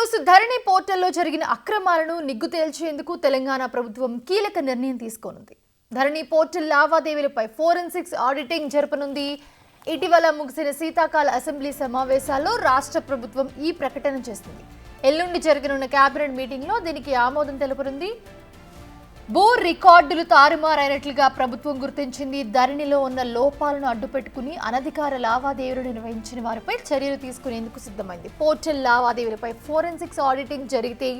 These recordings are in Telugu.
న్యూస్ ధరణి పోర్టల్లో జరిగిన అక్రమాలను నిగ్గు తేల్చేందుకు తెలంగాణ ప్రభుత్వం కీలక నిర్ణయం తీసుకోనుంది. ధరణి పోర్టల్ లావాదేవీలపై ఫోరెన్సిక్స్ ఆడిటింగ్ జరపనుంది. ఇటీవల ముగిసిన శీతాకాల అసెంబ్లీ సమావేశాల్లో రాష్ట్ర ప్రభుత్వం ఈ ప్రకటన చేసింది. ఎల్లుండి జరగనున్న కేబినెట్ మీటింగ్లో దీనికి ఆమోదం తెలుపనుంది. భూ రికార్డులు తారుమారైనట్లుగా ప్రభుత్వం గుర్తించింది. ధరణిలో ఉన్న లోపాలను అడ్డుపెట్టుకుని అనధికార లావాదేవీలు నిర్వహించిన వారిపై చర్యలు తీసుకునేందుకు సిద్ధమైంది. పోర్టల్ లావాదేవీలపై ఫోరెన్సిక్స్ ఆడిటింగ్ జరిగితే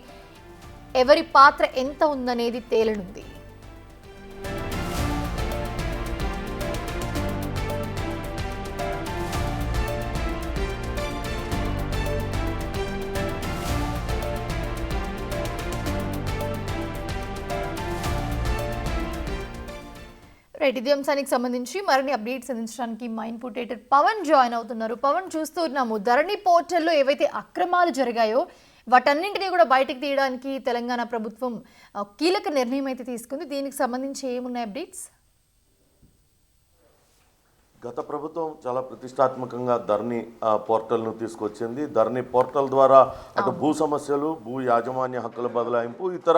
ఎవరి పాత్ర ఎంత ఉందనేది తేలనుంది. ఇదే అంశానికి సంబంధించి మరిన్ని అప్డేట్స్ అందించడానికి మా ఇన్పుట్ ఎడిటర్ పవన్ జాయిన్ అవుతున్నారు. పవన్, చూస్తున్నాము ధరణి పోర్టల్లో ఏవైతే అక్రమాలు జరిగాయో వాటన్నింటినీ కూడా బయటకు తీయడానికి తెలంగాణ ప్రభుత్వం కీలక నిర్ణయం అయితే తీసుకుంది. దీనికి సంబంధించి ఏమున్నాయి అప్డేట్స్? గత ప్రభుత్వం చాలా ప్రతిష్టాత్మకంగా ధరణి పోర్టల్ను తీసుకొచ్చింది. ధరణి పోర్టల్ ద్వారా అటు భూ సమస్యలు, భూ యాజమాన్య హక్కుల బదలాయింపు, ఇతర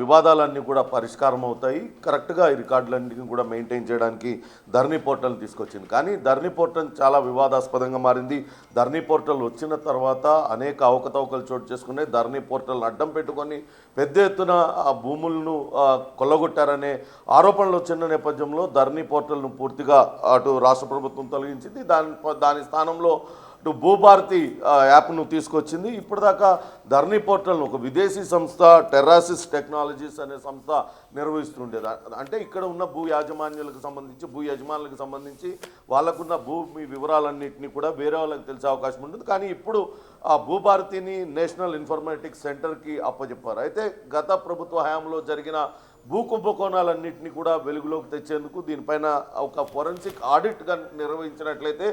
వివాదాలన్నీ కూడా పరిష్కారం అవుతాయి. కరెక్ట్గా ఈ రికార్డులన్నింటినీ కూడా మెయింటైన్ చేయడానికి ధరణి పోర్టల్ తీసుకొచ్చింది. కానీ ధరణి పోర్టల్ చాలా వివాదాస్పదంగా మారింది. ధరణి పోర్టల్ వచ్చిన తర్వాత అనేక అవకతవకలు చోటు చేసుకున్నాయి. ధరణి పోర్టల్ని అడ్డం పెట్టుకొని పెద్ద ఎత్తున భూములను కొల్లగొట్టారనే ఆరోపణలు వచ్చిన నేపథ్యంలో ధరణి పోర్టల్ను పూర్తిగా అటు రాష్ట్ర ప్రభుత్వం తొలగించింది. దాని స్థానంలో భూభారతి యాప్ను తీసుకొచ్చింది. ఇప్పటిదాకా ధరణి పోర్టల్ను ఒక విదేశీ సంస్థ టెర్రాసిస్ టెక్నాలజీస్ అనే సంస్థ నిర్వహిస్తుండేది. అంటే ఇక్కడ ఉన్న భూ యాజమాన్యాలకు సంబంధించి, భూ యజమానులకు సంబంధించి వాళ్ళకున్న భూమి వివరాలన్నింటినీ కూడా వేరే వాళ్ళకి తెలిసే అవకాశం ఉంటుంది. కానీ ఇప్పుడు ఆ భూభారతిని నేషనల్ ఇన్ఫర్మేటిక్స్ సెంటర్కి అప్పచెప్పారు. అయితే గత ప్రభుత్వ హయాంలో జరిగిన భూ కుంభకోణాలన్నింటినీ కూడా వెలుగులోకి తెచ్చేందుకు దీనిపైన ఒక ఫోరెన్సిక్ ఆడిట్గా నిర్వహించినట్లయితే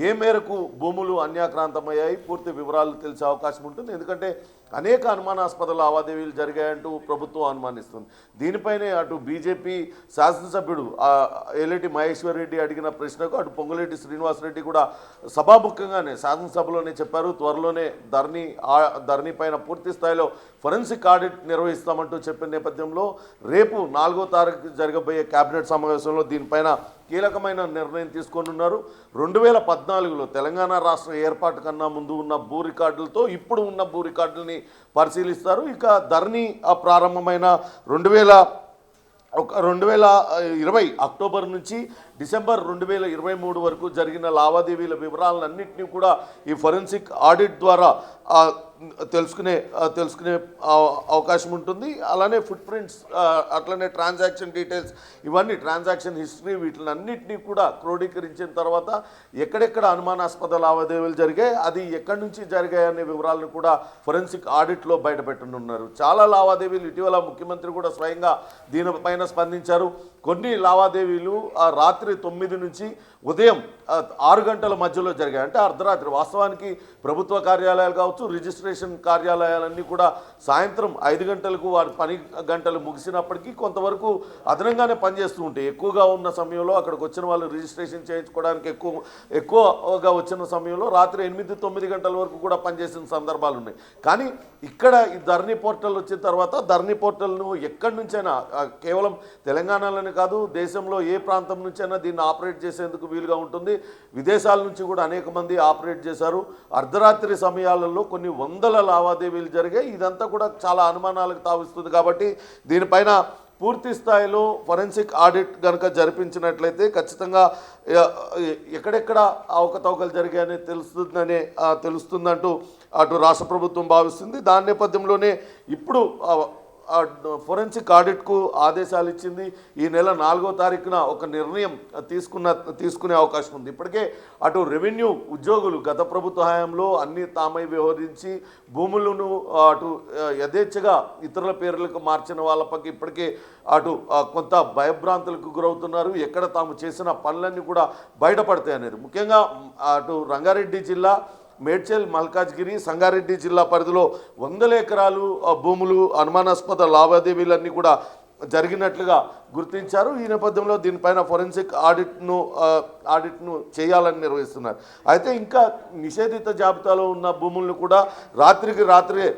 ఏ మేరకు భూములు అన్యాక్రాంతమయ్యాయి పూర్తి వివరాలు తెలిసే అవకాశం ఉంటుంది. ఎందుకంటే అనేక అనుమానాస్పద లావాదేవీలు జరిగాయంటూ ప్రభుత్వం అనుమానిస్తుంది. దీనిపైనే అటు బీజేపీ శాసనసభ్యుడు ఏలేటి మహేశ్వర్ రెడ్డి అడిగిన ప్రశ్నకు అటు పొంగులేటి శ్రీనివాసరెడ్డి కూడా సభాముఖంగానే శాసనసభలోనే చెప్పారు. త్వరలోనే ధరణి పైన పూర్తి స్థాయిలో ఫోరెన్సిక్ ఆడిట్ నిర్వహిస్తామంటూ చెప్పిన నేపథ్యంలో రేపు 4వ తారీఖు జరగబోయే కేబినెట్ సమావేశంలో దీనిపైన కీలకమైన నిర్ణయం తీసుకోనున్నారు. 2014లో తెలంగాణ రాష్ట్ర ఏర్పాటు కన్నా ముందు ఉన్న భూ రికార్డులతో ఇప్పుడు ఉన్న భూ రికార్డుల్ని పరిశీలిస్తారు. ఇక ధరణి ప్రారంభమైన 2020 అక్టోబర్ నుంచి డిసెంబర్ 2023 వరకు జరిగిన లావాదేవీల వివరాలన్నింటినీ కూడా ఈ ఫోరెన్సిక్ ఆడిట్ ద్వారా తెలుసుకునే అవకాశం ఉంటుంది. అలానే ఫుట్ ప్రింట్స్, అట్లనే ట్రాన్సాక్షన్ డీటెయిల్స్, ఇవన్నీ ట్రాన్సాక్షన్ హిస్టరీ, వీటినన్నింటినీ కూడా క్రోడీకరించిన తర్వాత ఎక్కడెక్కడ అనుమానాస్పద లావాదేవీలు జరిగాయి, అది ఎక్కడి నుంచి జరిగాయనే వివరాలను కూడా ఫోరెన్సిక్ ఆడిట్లో బయటపెట్టనున్నారు. చాలా లావాదేవీలు ఇటీవల ముఖ్యమంత్రి కూడా స్వయంగా దీనిపైన స్పందించారు. కొన్ని లావాదేవీలు రాత్రి 9 నుంచి ఉదయం 6 గంటల మధ్యలో జరిగాయి. అంటే అర్ధరాత్రి. వాస్తవానికి ప్రభుత్వ కార్యాలయాలు కావచ్చు, రిజిస్ట్రేషన్ కార్యాలయాలన్నీ కూడా సాయంత్రం 5 గంటలకు వారి పని గంటలు ముగిసినప్పటికీ కొంతవరకు అదనంగానే పనిచేస్తూ ఉంటాయి. ఎక్కువగా ఉన్న సమయంలో అక్కడికి వచ్చిన వాళ్ళు రిజిస్ట్రేషన్ చేయించుకోవడానికి ఎక్కువగా వచ్చిన సమయంలో రాత్రి 8-9 గంటల వరకు కూడా పనిచేసిన సందర్భాలు ఉన్నాయి. కానీ ఇక్కడ ఈ ధరణి పోర్టల్ వచ్చిన తర్వాత ధరణి పోర్టల్ను ఎక్కడి నుంచైనా, కేవలం తెలంగాణలోనే కాదు దేశంలో ఏ ప్రాంతం నుంచైనా దీన్ని ఆపరేట్ చేసేందుకు వీలుగా ఉంటుంది. విదేశాల నుంచి కూడా అనేక మంది ఆపరేట్ చేశారు. అర్ధరాత్రి సమయాలలో కొన్ని వందల లావాదేవీలు జరిగాయి. ఇదంతా కూడా చాలా అనుమానాలకు తావిస్తుంది. కాబట్టి దీనిపైన పూర్తి స్థాయిలో ఫోరెన్సిక్ ఆడిట్ కనుక జరిపించినట్లయితే ఖచ్చితంగా ఎక్కడెక్కడ అవకతవకలు జరిగాయని తెలుస్తుందంటూ అటు రాష్ట్ర ప్రభుత్వం భావిస్తుంది. దాని నేపథ్యంలోనే ఇప్పుడు ఫోరెన్సిక్ ఆడిట్కు ఆదేశాలు ఇచ్చింది. ఈ నెల 4వ తారీఖున ఒక నిర్ణయం తీసుకునే అవకాశం ఉంది. ఇప్పటికే అటు రెవెన్యూ ఉద్యోగులు గత ప్రభుత్వ హయాంలో అన్ని తామై వ్యవహరించి భూములను అటు యథేచ్ఛగా ఇతరుల పేర్లకు మార్చిన వాళ్ళపై ఇప్పటికే అటు కొంత భయభ్రాంతులకు గురవుతున్నారు. ఎక్కడ తాము చేసిన పనులన్నీ కూడా బయటపడతాయి అనేది. ముఖ్యంగా అటు రంగారెడ్డి జిల్లా, మేడ్చల్, మల్కాజ్గిరి, సంగారెడ్డి జిల్లా పరిధిలో 100 ఎకరాలు భూములు అనుమానాస్పద లావాదేవీలన్నీ కూడా జరిగినట్లుగా గుర్తించారు. ఈ నేపథ్యంలో దీనిపైన ఫోరెన్సిక్ ఆడిట్ను చేయాలని నిర్వహిస్తున్నారు. అయితే ఇంకా నిషేధిత జాబితాలో ఉన్న భూములను కూడా రాత్రికి రాత్రే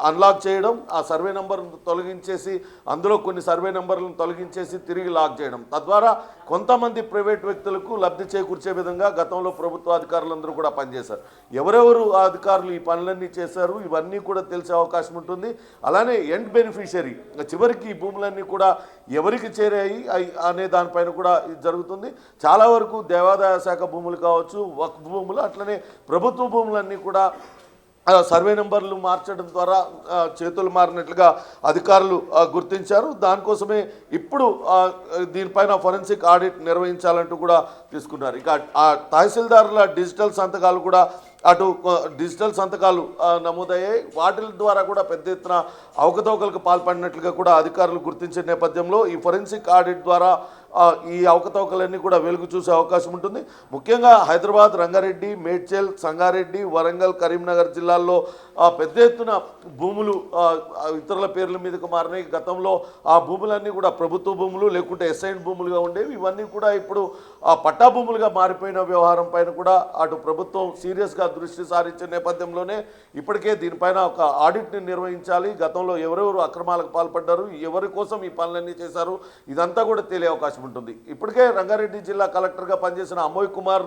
అన్లాక్ చేయడం, ఆ సర్వే నెంబర్ను తొలగించేసి అందులో కొన్ని సర్వే నెంబర్లను తొలగించేసి తిరిగి లాక్ చేయడం, తద్వారా కొంతమంది ప్రైవేట్ వ్యక్తులకు లబ్ధి చేకూర్చే విధంగా గతంలో ప్రభుత్వ అధికారులందరూ కూడా పనిచేశారు. ఎవరెవరు ఆ అధికారులు ఈ పనులన్నీ చేశారు ఇవన్నీ కూడా తెలిసే అవకాశం ఉంటుంది. అలానే ఎండ్ బెనిఫిషియరీ చివరికి ఈ భూములన్నీ కూడా ఎవరికి చేరాయి అనే దానిపైన కూడా ఇది జరుగుతుంది. చాలా వరకు దేవాదాయ శాఖ భూములు కావచ్చు, వక్ఫ్ భూములు, అట్లనే ప్రభుత్వ భూములన్నీ కూడా సర్వే నెంబర్లు మార్చడం ద్వారా చేతులు మారినట్లుగా అధికారులు గుర్తించారు. దానికోసమే ఇప్పుడు దీనిపైన ఫోరెన్సిక్ ఆడిట్ నిర్వహించాలంటూ కూడా తీసుకున్నారు. ఇక ఆ తహసీల్దారుల డిజిటల్ సంతకాలు కూడా డిజిటల్ సంతకాలు నమోదయ్యాయి. వాటి ద్వారా కూడా పెద్ద ఎత్తున అవకతవకలకు పాల్పడినట్లుగా కూడా అధికారులు గుర్తించిన నేపథ్యంలో ఈ ఫోరెన్సిక్ ఆడిట్ ద్వారా ఈ అవకతవకలన్నీ కూడా వెలుగు చూసే అవకాశం ఉంటుంది. ముఖ్యంగా హైదరాబాద్, రంగారెడ్డి, మేడ్చల్, సంగారెడ్డి, వరంగల్, కరీంనగర్ జిల్లాల్లో పెద్ద ఎత్తున భూములు ఇతరుల పేర్ల మీదకు మారినాయి. గతంలో ఆ భూములన్నీ కూడా ప్రభుత్వ భూములు లేకుంటే ఎస్ఐన్ భూములుగా ఉండేవి. ఇవన్నీ కూడా ఇప్పుడు పట్టా భూములుగా మారిపోయిన వ్యవహారం పైన కూడా అటు ప్రభుత్వం సీరియస్గా దృష్టి సారించే నేపథ్యంలోనే ఇప్పటికే దీనిపైన ఒక ఆడిట్ని నిర్వహించాలి. గతంలో ఎవరెవరు అక్రమాలకు పాల్పడ్డారు, ఎవరి కోసం ఈ పనులన్నీ చేశారు, ఇదంతా కూడా తెలియ అవకాశం ఉంటుంది. ఇప్పటికే రంగారెడ్డి జిల్లా కలెక్టర్గా పనిచేసిన అమోయ్ కుమార్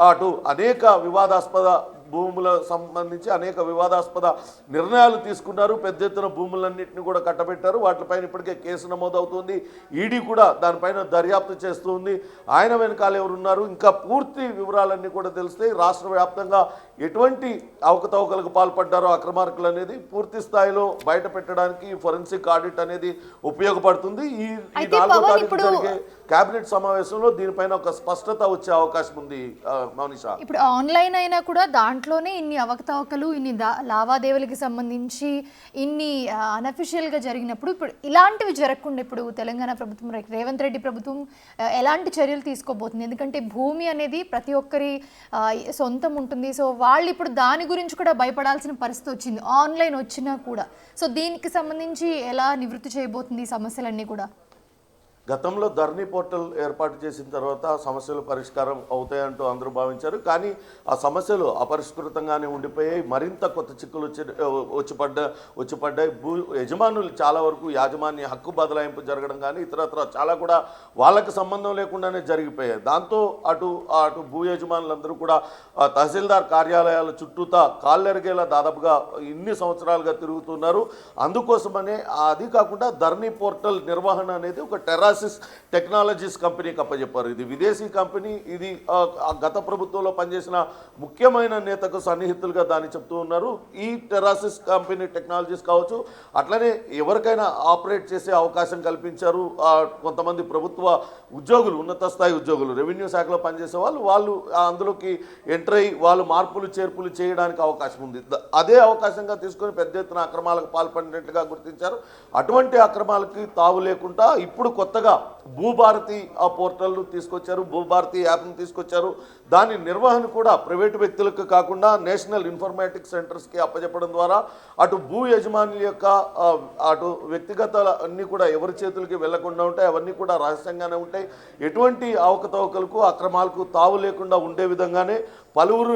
అటు అనేక వివాదాస్పద భూముల సంబంధించి అనేక వివాదాస్పద నిర్ణయాలు తీసుకున్నారు. పెద్ద ఎత్తున భూములన్నింటినీ కూడా కట్టబెట్టారు. వాటిపైన ఇప్పటికే కేసు నమోదవుతుంది. ఈడీ కూడా దానిపైన దర్యాప్తు చేస్తుంది. ఆయన వెనకాల ఎవరున్నారు, ఇంకా పూర్తి వివరాలన్నీ కూడా తెలిస్తే రాష్ట్ర వ్యాప్తంగా ఎటువంటి అవకతవకలకు పాల్పడ్డారో అక్రమార్కులు అనేది పూర్తి స్థాయిలో బయట పెట్టడానికి ఫోరెన్సిక్ ఆడిట్ అనేది ఉపయోగపడుతుంది. ఈ 4వ తారీఖు జరిగే కేబినెట్ సమావేశంలో దీనిపైన ఒక స్పష్టత వచ్చే అవకాశం ఉంది. మౌనిషా, ఇప్పుడు ఆన్లైన్ అయినా కూడా దాంట్లోనే ఇన్ని అవకతవకలు, ఇన్ని లావాదేవీలకి సంబంధించి ఇన్ని అనఫిషియల్గా జరిగినప్పుడు ఇప్పుడు ఇలాంటివి జరగకుండా ఇప్పుడు తెలంగాణ ప్రభుత్వం, రేవంత్ రెడ్డి ప్రభుత్వం ఎలాంటి చర్యలు తీసుకోబోతుంది? ఎందుకంటే భూమి అనేది ప్రతి ఒక్కరి సొంతం ఉంటుంది. సో వాళ్ళు ఇప్పుడు దాని గురించి కూడా భయపడాల్సిన పరిస్థితి వచ్చింది ఆన్లైన్ వచ్చినా కూడా. సో దీనికి సంబంధించి ఎలా నివృత్తి చేయబోతుంది ఈ సమస్యలన్నీ కూడా? గతంలో ధరణి పోర్టల్ ఏర్పాటు చేసిన తర్వాత సమస్యలు పరిష్కారం అవుతాయంటూ అందరూ భావించారు. కానీ ఆ సమస్యలు అపరిష్కృతంగానే ఉండిపోయాయి. మరింత కొత్త చిక్కులు వచ్చి పడ్డాయి. భూ యజమానులు చాలా వరకు యాజమాన్య హక్కు బదలాయింపు జరగడం కానీ ఇతరత్ర చాలా కూడా వాళ్ళకి సంబంధం లేకుండానే జరిగిపోయాయి. దాంతో అటు భూ యజమానులందరూ కూడా తహసీల్దార్ కార్యాలయాల చుట్టూతా కాళ్ళెరిగేలా దాదాపుగా ఇన్ని సంవత్సరాలుగా తిరుగుతున్నారు. అందుకోసమనే అది కాకుండా ధరణి పోర్టల్ నిర్వహణ అనేది ఒక టెక్నాలజీస్ కంపెనీకి అప్పచెప్పారు. ఇది విదేశీ కంపెనీ. ఇది గత ప్రభుత్వంలో పనిచేసిన ముఖ్యమైన నేతకు సన్నిహితులుగా దాన్ని చెప్తూ ఉన్నారు. ఈ టెరాసిస్ కంపెనీ టెక్నాలజీస్ కావచ్చు, అట్లనే ఎవరికైనా ఆపరేట్ చేసే అవకాశం కల్పించారు. కొంతమంది ప్రభుత్వ ఉద్యోగులు, ఉన్నత స్థాయి ఉద్యోగులు, రెవెన్యూ శాఖలో పనిచేసే వాళ్ళు అందులోకి ఎంటర్ అయ్యి వాళ్ళు మార్పులు చేర్పులు చేయడానికి అవకాశం ఉంది. అదే అవకాశంగా తీసుకొని పెద్ద ఎత్తున అక్రమాలకు పాల్పడినట్లుగా గుర్తించారు. అటువంటి అక్రమాలకి తావు లేకుండా ఇప్పుడు కొత్తగా భూభారతి ఆ పోర్టల్ను తీసుకొచ్చారు, భూభారతి యాప్ను తీసుకొచ్చారు. దాని నిర్వహణ కూడా ప్రైవేటు వ్యక్తులకు కాకుండా నేషనల్ ఇన్ఫర్మేటిక్స్ సెంటర్స్కి అప్పచెప్పడం ద్వారా అటు భూ యజమానుల యొక్క అటు వ్యక్తిగత అన్నీ కూడా ఎవరి చేతులకి వెళ్లకుండా ఉంటాయి. అవన్నీ కూడా రహస్యంగానే ఉంటాయి. ఎటువంటి అవకతవకలకు అక్రమాలకు తావు లేకుండా ఉండే విధంగానే పలువురు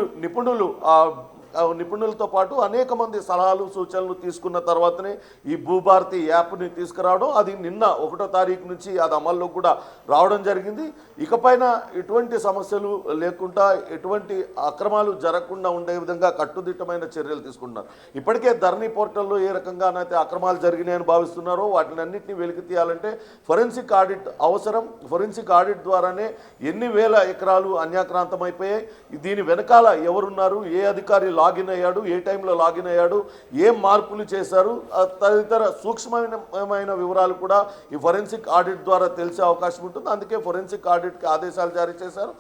నిపుణులతో పాటు అనేక మంది సలహాలు సూచనలు తీసుకున్న తర్వాతనే ఈ భూభారతి యాప్ని తీసుకురావడం, అది నిన్న 1వ తారీఖు నుంచి అది అమల్లో కూడా రావడం జరిగింది. ఇకపైన ఎటువంటి సమస్యలు లేకుండా ఎటువంటి అక్రమాలు జరగకుండా ఉండే విధంగా కట్టుదిట్టమైన చర్యలు తీసుకుంటున్నారు. ఇప్పటికే ధరణి పోర్టల్లో ఏ రకంగానైతే అక్రమాలు జరిగినాయని భావిస్తున్నారో వాటిని అన్నింటినీ వెలికి తీయాలంటే ఫోరెన్సిక్ ఆడిట్ అవసరం. ఫోరెన్సిక్ ఆడిట్ ద్వారానే ఎన్ని వేల ఎకరాలు అన్యాక్రాంతం అయిపోయాయి, దీని వెనకాల ఎవరున్నారు, ఏ అధికారి లాగిన్ అయ్యాడు, ఏ టైంలో లాగిన్ అయ్యాడు, ఏం మార్పులు చేశారు, తదితర సూక్ష్మమైన వివరాలు కూడా ఈ ఫోరెన్సిక్ ఆడిట్ ద్వారా తెలిసే అవకాశం ఉంటుంది. అందుకే ఫోరెన్సిక్ ఆడిట్కి ఆదేశాలు జారీ చేశారు.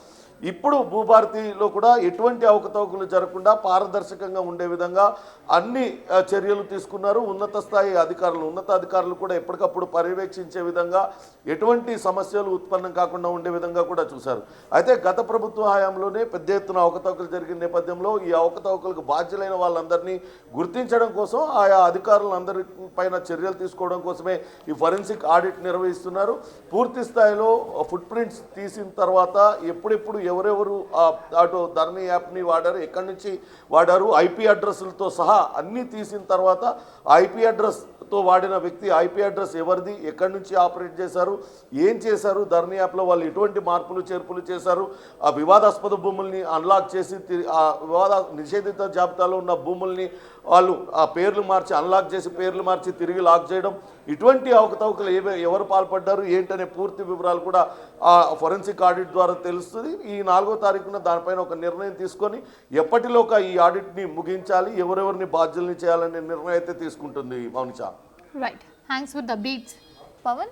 ఇప్పుడు భూభారతిలో కూడా ఎటువంటి అవకతవకలు జరగకుండా పారదర్శకంగా ఉండే విధంగా అన్ని చర్యలు తీసుకున్నారు. ఉన్నత అధికారులు కూడా ఎప్పటికప్పుడు పర్యవేక్షించే విధంగా ఎటువంటి సమస్యలు ఉత్పన్నం కాకుండా ఉండే విధంగా కూడా చూశారు. అయితే గత ప్రభుత్వ హయాంలోనే పెద్ద ఎత్తున అవకతవకలు జరిగిన నేపథ్యంలో ఈ అవకతవకలకు బాధ్యులైన వాళ్ళందరినీ గుర్తించడం కోసం ఆయా అధికారులందరి పైన చర్యలు తీసుకోవడం కోసమే ఈ ఫరెన్సిక్ ఆడిట్ నిర్వహిస్తున్నారు. పూర్తి స్థాయిలో ఫుట్ ప్రింట్స్ తీసిన తర్వాత ఎప్పుడెప్పుడు ఎవరెవరు అటు ధరణి యాప్ని వాడారు, ఎక్కడి నుంచి వాడారు, ఐపీ అడ్రస్లతో సహా అన్నీ తీసిన తర్వాత ఐపీ అడ్రస్తో వాడిన వ్యక్తి ఐపీ అడ్రస్ ఎవరిది, ఎక్కడి నుంచి ఆపరేట్ చేశారు, ఏం చేశారు, ధరణి యాప్లో వాళ్ళు ఎటువంటి మార్పులు చేర్పులు చేశారు, ఆ వివాదాస్పద భూముల్ని అన్లాక్ చేసి ఆ నిషేధిత జాబితాలో ఉన్న భూముల్ని వాళ్ళు ఆ పేర్లు మార్చి అన్లాక్ చేసి పేర్లు మార్చి తిరిగి లాక్ చేయడం, ఇటువంటి అవకతవకలు ఎవరు పాల్పడ్డారు ఏంటనే పూర్తి వివరాలు కూడా ఆ ఫోరెన్సిక్ ఆడిట్ ద్వారా తెలుస్తుంది. ఈ 4వ తారీఖున దానిపైన ఒక నిర్ణయం తీసుకొని ఎప్పటిలోగా ఈ ఆడిట్ని ముగించాలి, ఎవరెవరిని బాధ్యుల్ని చేయాలనే నిర్ణయం అయితే తీసుకుంటుంది Mounisha. Right, thanks for the beats Pawan.